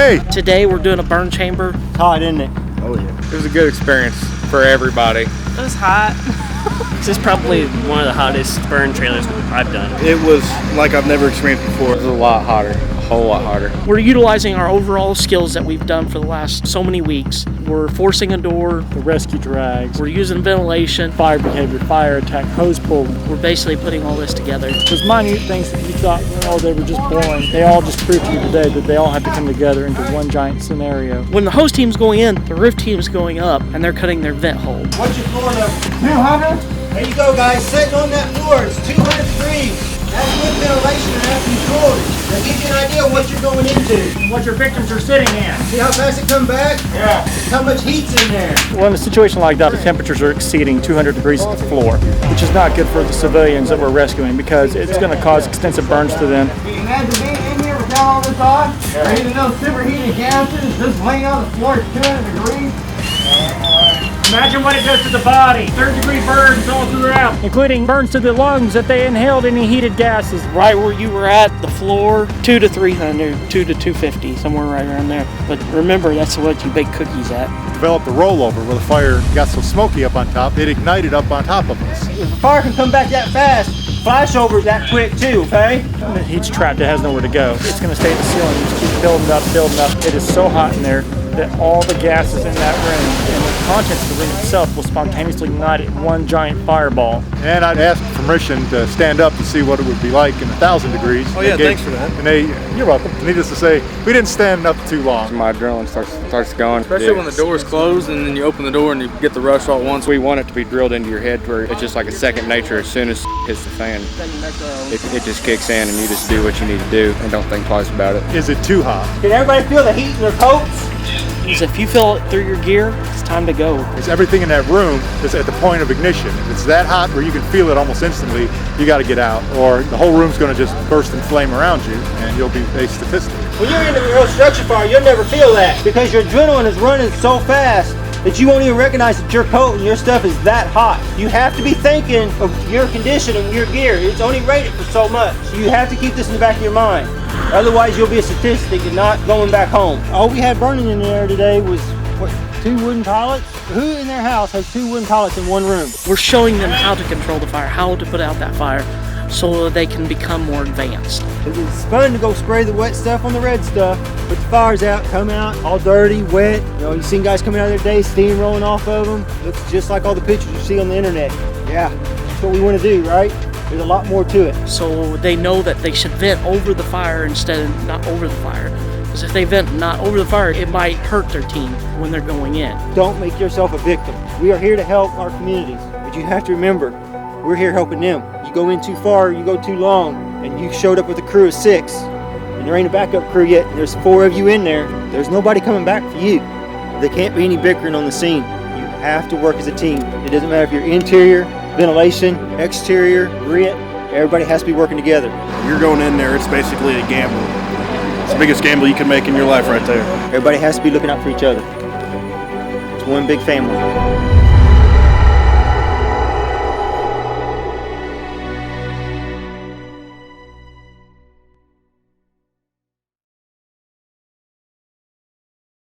Hey! Today we're doing a burn chamber. It's hot, isn't it? Oh yeah. It was a good experience for everybody. It was hot. This is probably one of the hottest burn trailers I've done. It was like I've never experienced before. It was a lot hotter, a whole lot hotter. We're utilizing our overall skills that we've done for the last so many weeks. We're forcing a door, The rescue drags, we're using ventilation. fire behavior, fire attack, hose pull. We're basically putting all this together. Those minute things that you thought, they were just boring. They all just proved to you today that they all have to come together into one giant scenario. When the hose team's going in, the roof team's going up, and they're cutting their vent hole. What's your floor level? 200? There you go, guys. Sitting on that floor, it's 200 degrees. That's with ventilation and that's controlled. That gives you an idea of what you're going into. What your victims are sitting in. See how fast it come back? Yeah. How much heat's in there. Well, in a situation like that, the temperatures are exceeding 200 degrees at the floor, which is not good for the civilians that we're rescuing because it's going to cause extensive burns to them. Can you imagine being in here without all this on? Or even those superheated gases just laying on the floor at 200 degrees? Imagine what it does to the body. Third-degree burns all throughout, including burns to the lungs if they inhaled any heated gases. Right where you were at, the floor, 2 to 300, 2 to 250, somewhere right around there. But remember, that's what you bake cookies at. Developed a rollover where the fire got so smoky up on top, it ignited up on top of us. If a fire can come back that fast, flashover's that quick too, okay? The heat's trapped, it has nowhere to go. It's going to stay at the ceiling, just keep building up, building up. It is so hot in there that all the gases in that room and the contents of the room itself will spontaneously ignite in one giant fireball. And I'd asked permission to stand up to see what it would be like in 1,000 degrees. Oh yeah, thanks for that. And you're welcome. Needless to say, we didn't stand up too long. My adrenaline starts going. Especially when the door's closed and then you open the door and you get the rush all at once. We want it to be drilled into your head where it's just like a second nature. As soon as it hits the fan, it just kicks in and you just do what you need to do and don't think twice about it. Is it too hot? Can everybody feel the heat in their coats? Because if you feel it through your gear, it's time to go. It's everything in that room is at the point of ignition. If it's that hot where you can feel it almost instantly, you got to get out, or the whole room's going to just burst in flame around you, and you'll be a statistic. When you're in a real structure fire, you'll never feel that because your adrenaline is running so fast that you won't even recognize that your coat and your stuff is that hot. You have to be thinking of your condition and your gear. It's only rated for so much. You have to keep this in the back of your mind. Otherwise, you'll be a statistic and not going back home. All we had burning in there today was, 2 wooden toilets? Who in their house has 2 wooden toilets in one room? We're showing them how to control the fire, how to put out that fire, so that they can become more advanced. It was fun to go spray the wet stuff on the red stuff, put the fires out, come out all dirty, wet. You've seen guys coming out of their day, steam rolling off of them. Looks just like all the pictures you see on the internet. Yeah, that's what we want to do, right? There's a lot more to it. So they know that they should vent over the fire instead of not over the fire. Because if they vent not over the fire, it might hurt their team when they're going in. Don't make yourself a victim. We are here to help our communities, but you have to remember, we're here helping them. You go in too far, you go too long, and you showed up with a crew of 6, and there ain't a backup crew yet, and there's 4 of you in there. There's nobody coming back for you. There can't be any bickering on the scene. You have to work as a team. It doesn't matter if you're interior, ventilation, exterior, grit, everybody has to be working together. You're going in there, it's basically a gamble. It's the biggest gamble you can make in your life right there. Everybody has to be looking out for each other. It's one big family.